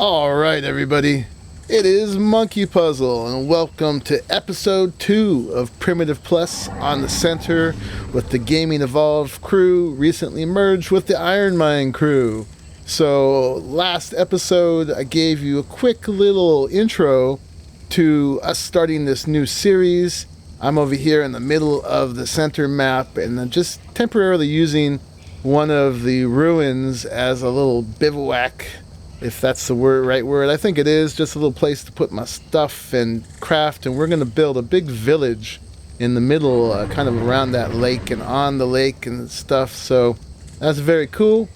Alright everybody, it is Monkeypuzzle and welcome to episode 2 of Primitive Plus on the center with the Gaming Evolved crew recently merged with the Iron Mine crew. So last episode I gave you a quick little intro to us starting this new series. I'm over here in the middle of the center map and I'm just temporarily using one of the ruins as a little bivouac, if that's the right word. I think it is, just a little place to put my stuff and craft, and we're going to build a big village in the middle, kind of around that lake and on the lake and stuff, so that's very cool.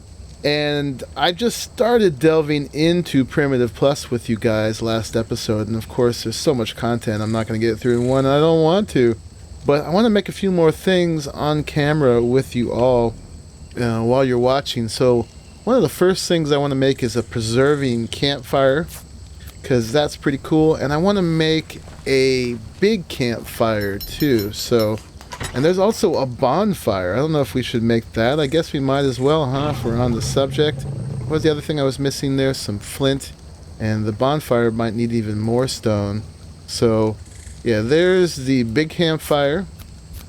And I just started delving into Primitive Plus with you guys last episode, and of course there's so much content I'm not going to get through in one, and I don't want to, but I want to make a few more things on camera with you all while you're watching. So one of the first things I want to make is a preserving campfire, because that's pretty cool, and I want to make a big campfire too. So, and there's also a bonfire. I don't know if we should make that. I guess we might as well, huh, if we're on the subject. What was the other thing I was missing there? Some flint, and the bonfire might need even more stone. So yeah, there's the big campfire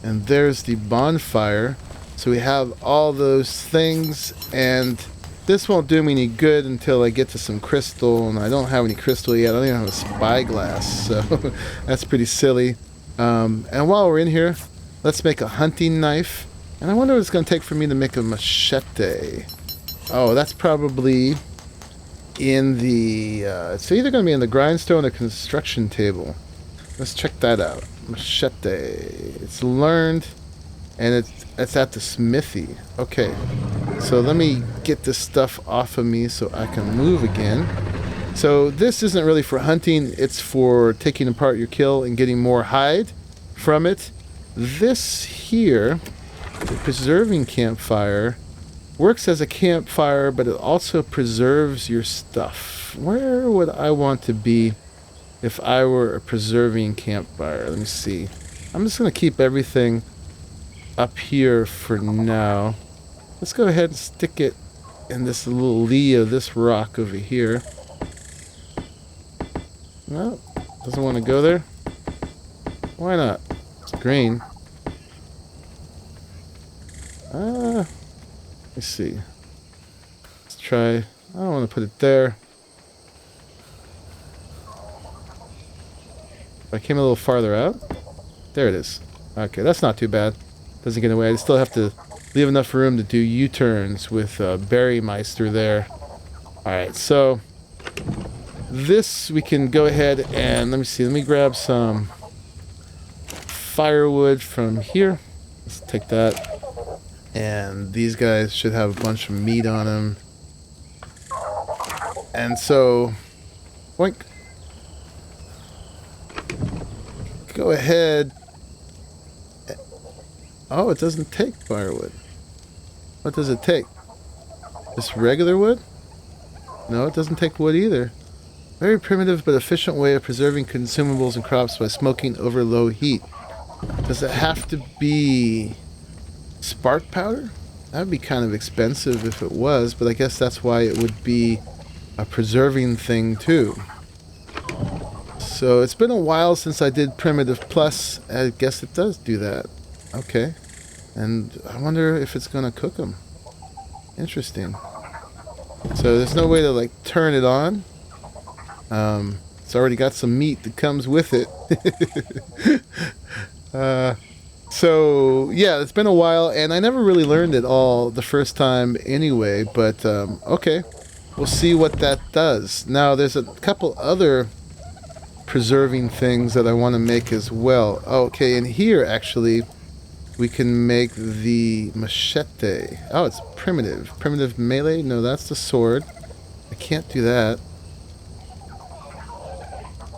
and there's the bonfire. So we have all those things, and this won't do me any good until I get to some crystal, and I don't have any crystal yet. I don't even have a spyglass, so that's pretty silly. And while we're in here, let's make a hunting knife. And I wonder what it's going to take for me to make a machete. Oh, that's probably in the... it's either going to be in the grindstone or construction table. Let's check that out. Machete. It's learned, and it's at the smithy. Okay. So let me get this stuff off of me so I can move again. So this isn't really for hunting, it's for taking apart your kill and getting more hide from it. This here, the preserving campfire, works as a campfire, but it also preserves your stuff. Where would I want to be if I were a preserving campfire? Let me see. I'm just going to keep everything up here for now. Let's go ahead and stick it in this little lee of this rock over here. No, doesn't want to go there. Why not? It's green. Let's see. Let's try. I don't want to put it there. If I came a little farther out. There it is. Okay, that's not too bad. Doesn't get in the way. I still have to leave enough room to do U-turns with BabyMeister there. Alright, so this we can go ahead and, let me see, let me grab some firewood from here. Let's take that. And these guys should have a bunch of meat on them. And so, boink. Go ahead. Oh, it doesn't take firewood. What does it take? Just regular wood? No, it doesn't take wood either. Very primitive but efficient way of preserving consumables and crops by smoking over low heat. Does it have to be spark powder? That would be kind of expensive if it was, but I guess that's why it would be a preserving thing too. So it's been a while since I did Primitive Plus. I guess it does do that. Okay. And I wonder if it's going to cook them. Interesting. So there's no way to like turn it on. It's already got some meat that comes with it. So yeah, it's been a while, and I never really learned it all the first time anyway, but okay. We'll see what that does. Now there's a couple other preserving things that I want to make as well. Okay, and here actually we can make the machete. Oh, it's primitive. Primitive melee? No, that's the sword. I can't do that.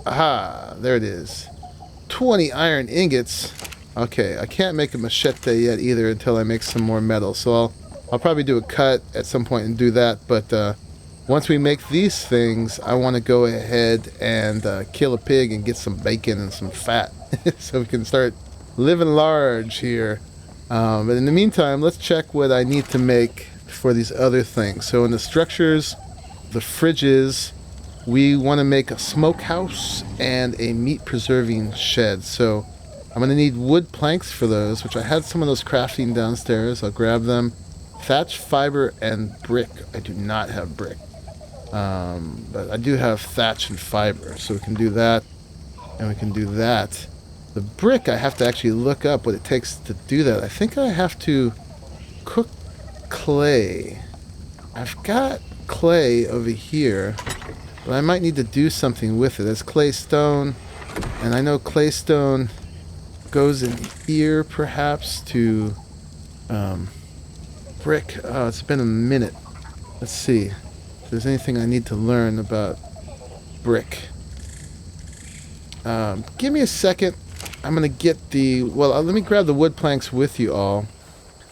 Aha, there it is. 20 iron ingots. Okay, I can't make a machete yet either until I make some more metal. So I'll probably do a cut at some point and do that. But once we make these things, I want to go ahead and kill a pig and get some bacon and some fat. So we can start living large here. But in the meantime, let's check what I need to make for these other things. So in the structures, the fridges, we want to make a smokehouse and a meat preserving shed. So I'm going to need wood planks for those, which I had some of those crafting downstairs. I'll grab them. Thatch, fiber, and brick. I do not have brick. But I do have thatch and fiber, so we can do that. And we can do that. The brick, I have to actually look up what it takes to do that. I think I have to cook clay. I've got clay over here, but I might need to do something with it. There's clay stone, and I know clay stone goes in here perhaps to brick. Oh, it's been a minute. Let's see if there's anything I need to learn about brick. Give me a second. I'm gonna get the let me grab the wood planks with you all,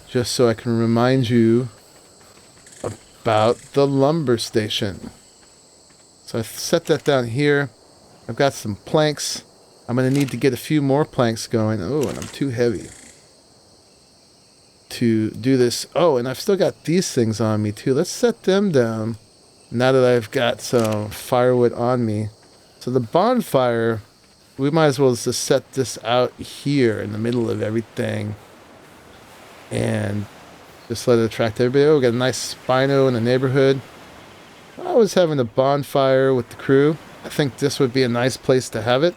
just so I can remind you about the lumber station. So I set that down here. I've got some planks. I'm going to need to get a few more planks going. Oh, and I'm too heavy to do this. Oh, and I've still got these things on me too. Let's set them down now that I've got some firewood on me. So the bonfire, we might as well just set this out here in the middle of everything and just let it attract everybody. Oh, we got a nice Spino in the neighborhood. I was having a bonfire with the crew. I think this would be a nice place to have it.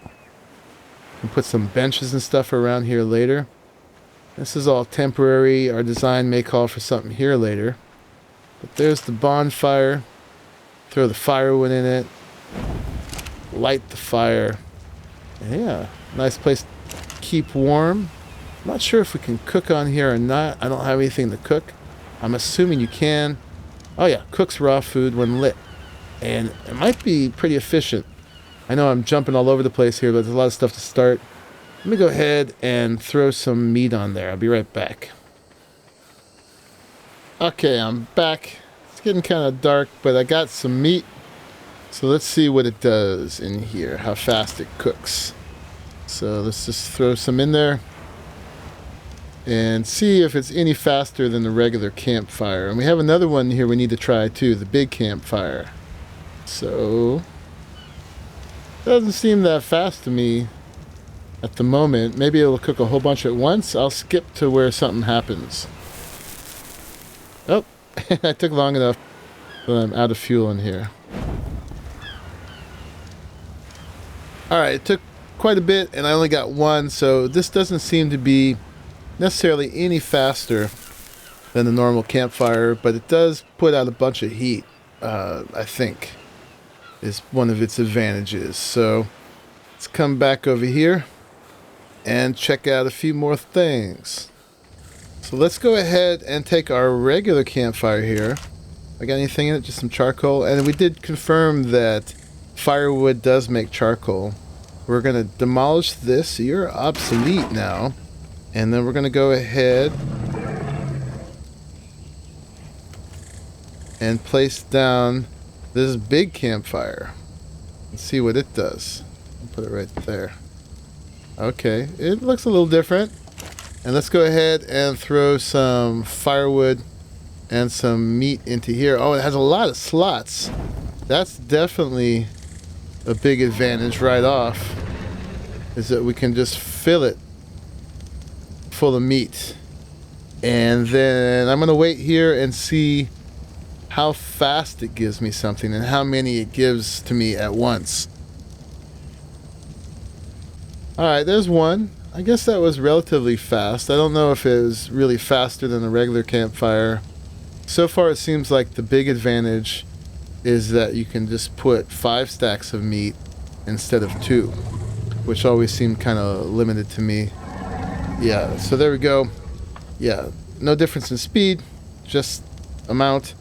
And put some benches and stuff around here later. This is all temporary. Our design may call for something here later. But there's the bonfire. Throw the firewood in it. Light the fire. Yeah, nice place to keep warm. I'm not sure if we can cook on here or not. I don't have anything to cook. I'm assuming you can. Oh yeah, cooks raw food when lit. And it might be pretty efficient. I know I'm jumping all over the place here, but there's a lot of stuff to start. Let me go ahead and throw some meat on there. I'll be right back. Okay, I'm back. It's getting kind of dark, but I got some meat. So let's see what it does in here, how fast it cooks. So let's just throw some in there and see if it's any faster than the regular campfire. And we have another one here we need to try too, the big campfire. So doesn't seem that fast to me at the moment. Maybe it'll cook a whole bunch at once. I'll skip to where something happens. Oh, I took long enough, but I'm out of fuel in here. Alright, it took quite a bit and I only got one, so this doesn't seem to be necessarily any faster than the normal campfire, but it does put out a bunch of heat, I think, is one of its advantages. So let's come back over here and check out a few more things. So let's go ahead and take our regular campfire here. I got anything in it? Just some charcoal. And we did confirm that firewood does make charcoal. We're going to demolish this. You're obsolete now. And then we're going to go ahead and place down this big campfire. Let's see what it does. I'll put it right there. Okay, it looks a little different. And let's go ahead and throw some firewood and some meat into here. Oh, it has a lot of slots. That's definitely a big advantage right off, is that we can just fill it full of meat. And then I'm going to wait here and see how fast it gives me something and how many it gives to me at once. Alright, there's one. I guess that was relatively fast. I don't know if it was really faster than a regular campfire. So far it seems like the big advantage is that you can just put 5 stacks of meat instead of 2, which always seemed kind of limited to me. Yeah, so there we go. Yeah, no difference in speed, just amount.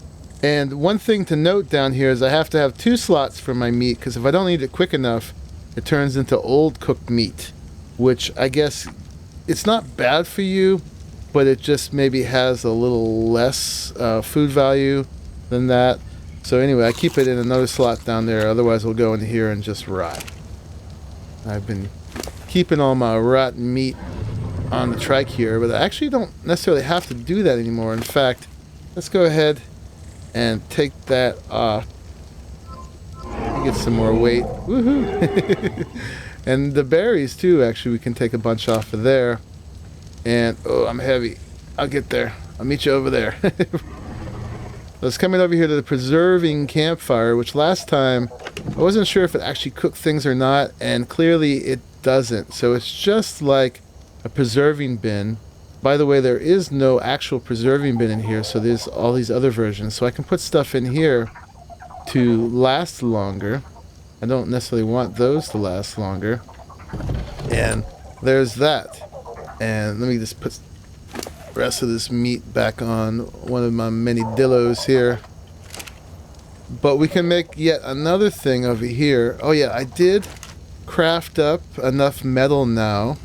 And one thing to note down here is I have to have 2 slots for my meat, because if I don't eat it quick enough, it turns into old cooked meat, which I guess it's not bad for you, but it just maybe has a little less food value than that. So anyway, I keep it in another slot down there, otherwise it'll go into here and just rot. I've been keeping all my rotten meat on the trike here, but I actually don't necessarily have to do that anymore. In fact, let's go ahead and take that off. Get some more weight. Woohoo! And the berries too, actually, we can take a bunch off of there. And, oh, I'm heavy. I'll get there. I'll meet you over there. I was coming over here to the preserving campfire, which last time I wasn't sure if it actually cooked things or not, and clearly it doesn't. So it's just like a preserving bin. By the way, there is no actual preserving bin in here, so there's all these other versions. So I can put stuff in here to last longer. I don't necessarily want those to last longer. And there's that. And let me just put the rest of this meat back on one of my many dillos here. But we can make yet another thing over here. Oh yeah, I did craft up enough metal now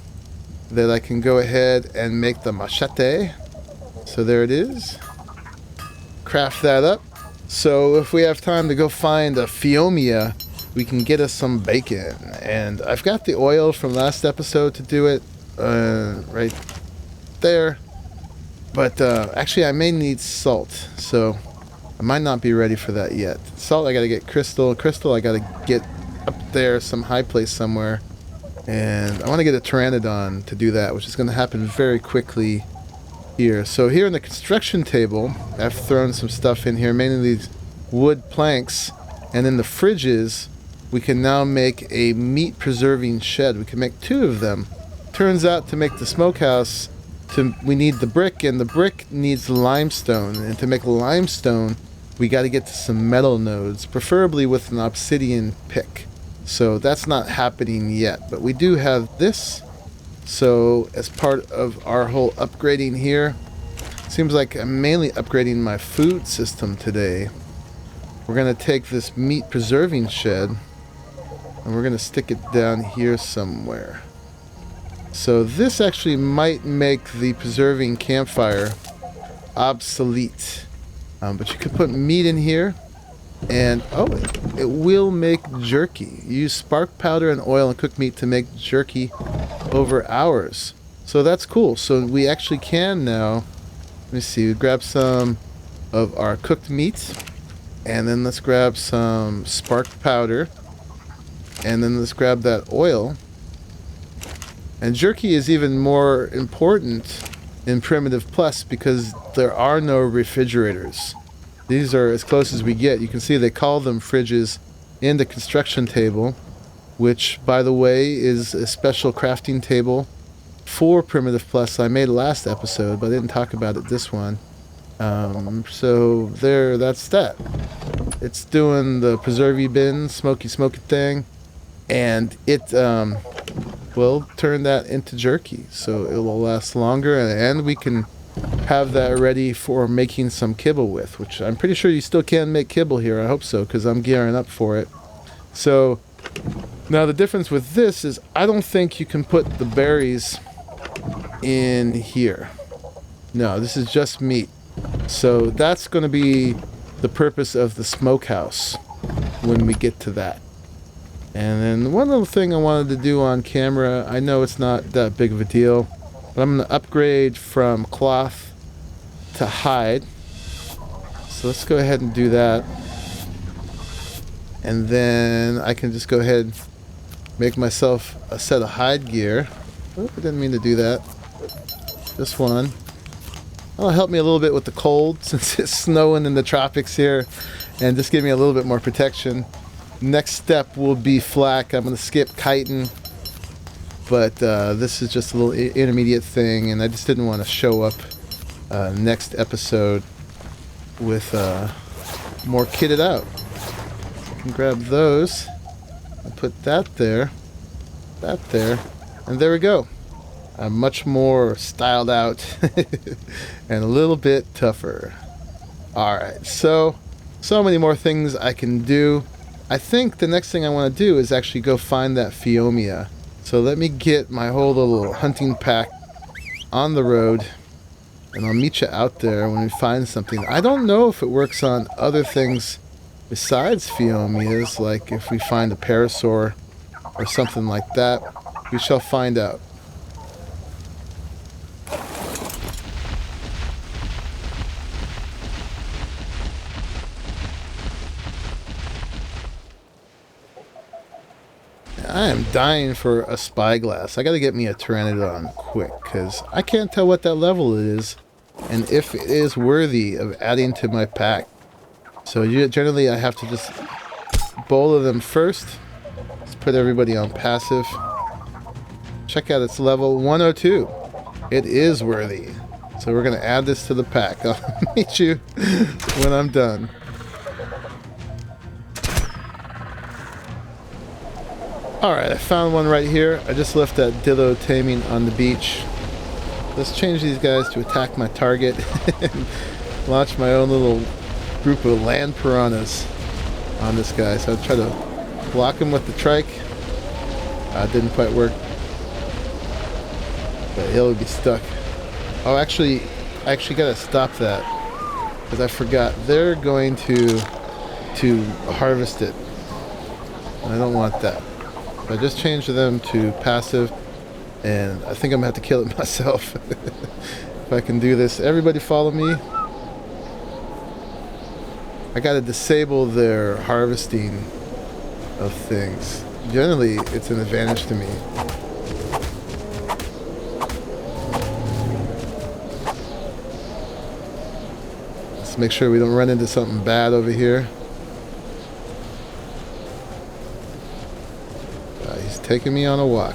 that I can go ahead and make the machete. So there it is. Craft that up. So if we have time to go find a Fiomia, we can get us some bacon. And I've got the oil from last episode to do it right there. But actually I may need salt, so I might not be ready for that yet. Salt I gotta get crystal. Crystal I gotta get up there, some high place somewhere. And I want to get a pteranodon to do that, which is going to happen very quickly here. So here in the construction table, I've thrown some stuff in here, mainly these wood planks. And in the fridges, we can now make a meat preserving shed. We can make 2 of them. Turns out to make the smokehouse, we need the brick, and the brick needs limestone. And to make limestone, we got to get to some metal nodes, preferably with an obsidian pick. So that's not happening yet, but we do have this. So as part of our whole upgrading here, seems like I'm mainly upgrading my food system today. We're going to take this meat preserving shed and we're going to stick it down here somewhere. So this actually might make the preserving campfire obsolete. But you could put meat in here. And, oh, it will make jerky. You use spark powder and oil and cooked meat to make jerky over hours. So that's cool. So we actually can now, let me see, grab some of our cooked meat. And then let's grab some spark powder. And then let's grab that oil. And jerky is even more important in Primitive Plus because there are no refrigerators. These are as close as we get. You can see they call them fridges in the construction table, which, by the way, is a special crafting table for Primitive Plus. I made last episode, but I didn't talk about it this one. So there, that's that. It's doing the preservey bin, smoky thing, and it will turn that into jerky. So it will last longer, and we can have that ready for making some kibble with, which I'm pretty sure you still can make kibble here. I hope so, because I'm gearing up for it. So now the difference with this is I don't think you can put the berries in here. No, this is just meat. So that's going to be the purpose of the smokehouse when we get to that. And then one little thing I wanted to do on camera, I know it's not that big of a deal, but I'm going to upgrade from cloth to hide. So let's go ahead and do that. And then I can just go ahead and make myself a set of hide gear. Oh, I didn't mean to do that. This one. That'll help me a little bit with the cold since it's snowing in the tropics here, and just give me a little bit more protection. Next step will be flak. I'm going to skip chitin. But this is just a little intermediate thing, and I just didn't want to show up next episode with more kitted out. I can grab those and put that there, and there we go. I'm much more styled out and a little bit tougher. Alright, so many more things I can do. I think the next thing I want to do is actually go find that Fiomia. So let me get my whole little hunting pack on the road, and I'll meet you out there when we find something. I don't know if it works on other things besides Fiomias, like if we find a parasaur or something like that. We shall find out. I am dying for a spyglass. I gotta get me a Pteranodon quick, because I can't tell what that level is, and if it is worthy of adding to my pack. So generally I have to just bowl them first. Let's put everybody on passive. Check out its level 102. It is worthy. So we're gonna add this to the pack. I'll meet you when I'm done. Alright, I found one right here. I just left that Dillo taming on the beach. Let's change these guys to attack my target and launch my own little group of land piranhas on this guy. So I'll try to block him with the trike. Didn't quite work. But he'll be stuck. Oh, I actually gotta stop that. Because I forgot. They're going to harvest it. I don't want that. I just changed them to passive, and I think I'm gonna have to kill it myself if I can do this. Everybody follow me. I gotta disable their harvesting of things. Generally, it's an advantage to me. Let's make sure we don't run into something bad over here. Taking me on a walk.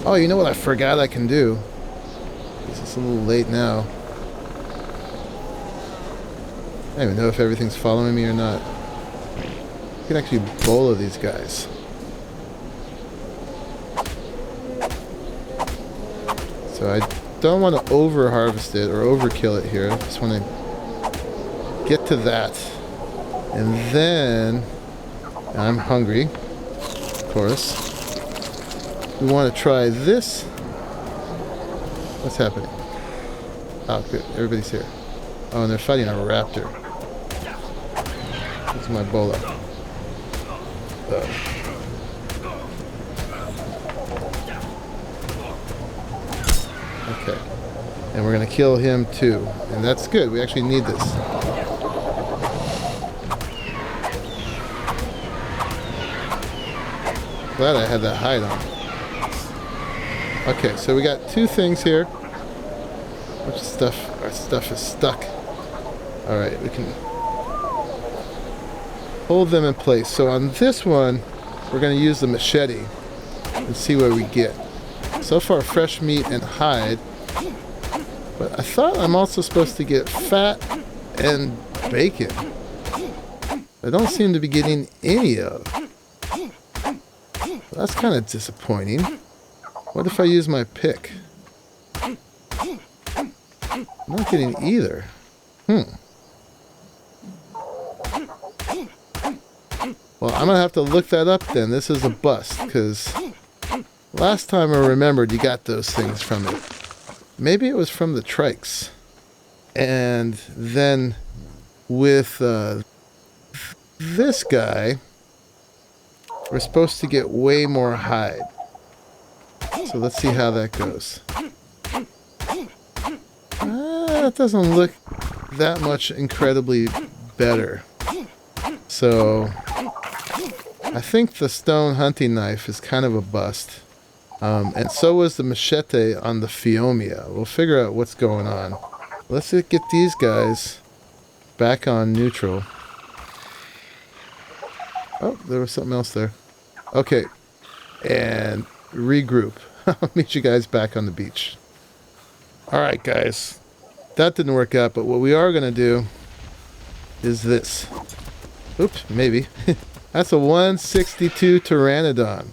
Oh, you know what I forgot I can do? It's a little late now. I don't even know if everything's following me or not. You can actually bowl these guys. So I don't want to over harvest it or overkill it here. I just want to get to that, and then I'm hungry, of course. We want to try this. What's happening? Oh, good. Everybody's here. Oh, and they're fighting a raptor. This is my bola. Okay. And we're going to kill him too. And that's good. We actually need this. Glad I had that hide on. Okay, so we got two things here. Which stuff? Our stuff is stuck. Alright, we can hold them in place. So on this one, we're going to use the machete and see what we get. So far, fresh meat and hide. But I thought I'm also supposed to get fat and bacon. I don't seem to be getting any of. Well, that's kind of disappointing. What if I use my pick? I'm not getting either. Well, I'm going to have to look that up then. This is a bust, because last time I remembered you got those things from it. Maybe it was from the trikes. And then with this guy, we're supposed to get way more hide. So let's see how that goes. That doesn't look that much incredibly better. So I think the stone hunting knife is kind of a bust. And so was the machete on the Fiomia. We'll figure out what's going on. Let's get these guys back on neutral. Oh, there was something else there. Okay. And regroup. I'll meet you guys back on the beach. Alright, guys. That didn't work out, but what we are going to do is this. Oops, maybe. That's a 162 Pteranodon.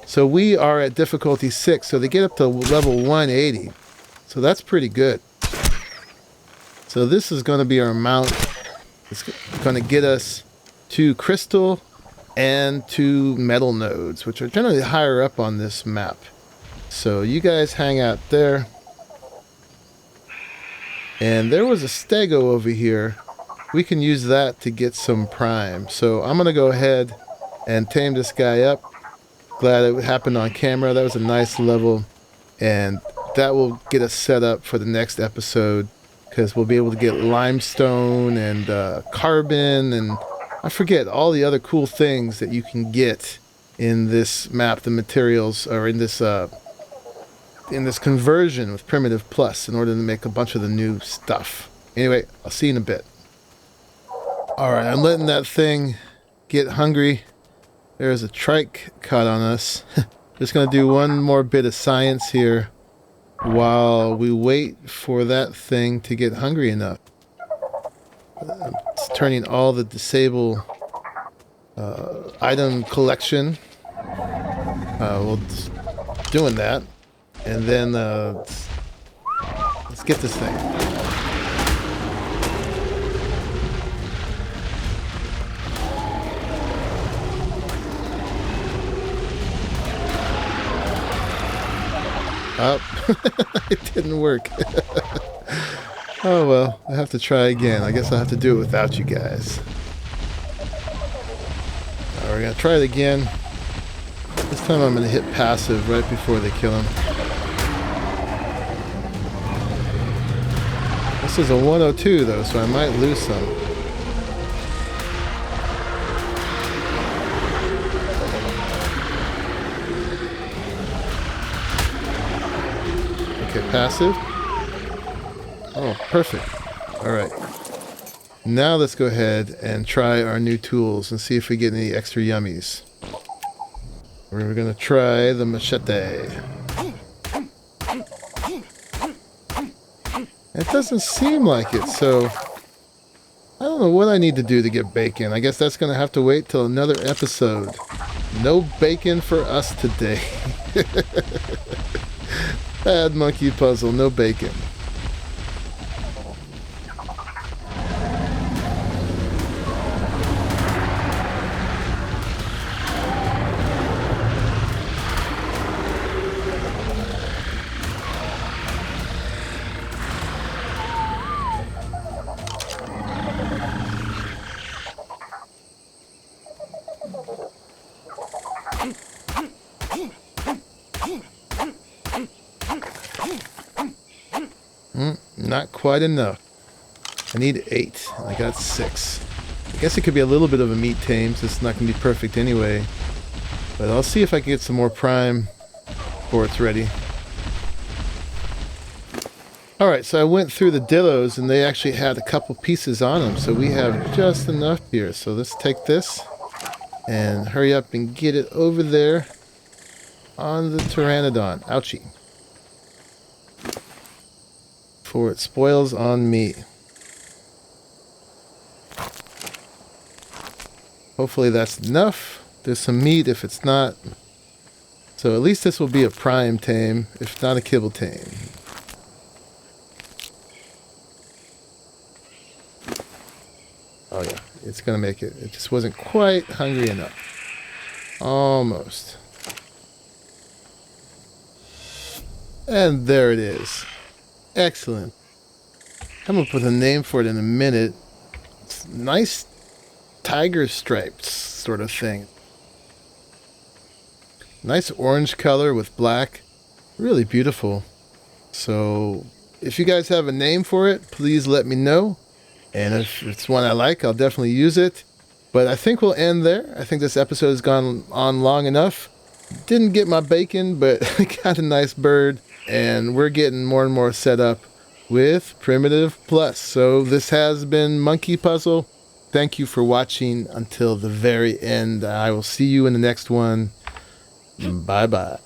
So we are at difficulty 6, so they get up to level 180. So that's pretty good. So this is going to be our mount. It's going to get us to crystal and to metal nodes, which are generally higher up on this map. So you guys hang out there. And there was a stego over here. We can use that to get some prime. So I'm going to go ahead and tame this guy up. Glad it happened on camera. That was a nice level. And that will get us set up for the next episode, because we'll be able to get limestone and carbon, and I forget all the other cool things that you can get in this map, the materials, or in this conversion with Primitive Plus, in order to make a bunch of the new stuff. Anyway, I'll see you in a bit. Alright, I'm letting that thing get hungry. There's a trike caught on us. Just going to do one more bit of science here while we wait for that thing to get hungry enough. It's turning all the disable item collection. We'll just doing that. And then let's get this thing. Oh, it didn't work. Oh well, I have to try again. I guess I'll have to do it without you guys. Alright, we're gonna try it again. This time I'm gonna hit passive right before they kill him. This is a 102 though, so I might lose some. Okay, passive. Oh, perfect. Alright. Now let's go ahead and try our new tools and see if we get any extra yummies. We're going to try the machete. It doesn't seem like it, so I don't know what I need to do to get bacon. I guess that's going to have to wait till another episode. No bacon for us today. Bad monkey puzzle, no bacon. Not quite enough. I need 8. I got 6. I guess it could be a little bit of a meat tame, so it's not going to be perfect anyway. But I'll see if I can get some more prime before it's ready. Alright, so I went through the dillos and they actually had a couple pieces on them. So we have just enough here. So let's take this and hurry up and get it over there on the Pteranodon. Ouchie. Before it spoils on me. Hopefully that's enough. There's some meat if it's not. So at least this will be a prime tame, if not a kibble tame. Oh yeah, it's gonna make it. It just wasn't quite hungry enough. Almost. And there it is. Excellent. I'm gonna put a name for it in a minute. It's nice tiger stripes sort of thing. Nice orange color with black. Really beautiful. So if you guys have a name for it, please let me know. And if it's one I like, I'll definitely use it. But I think we'll end there. I think this episode has gone on long enough. Didn't get my bacon, but I got a nice bird. And we're getting more and more set up with Primitive Plus. So this has been Monkeypuzzle. Thank you for watching until the very end. I will see you in the next one. Bye-bye.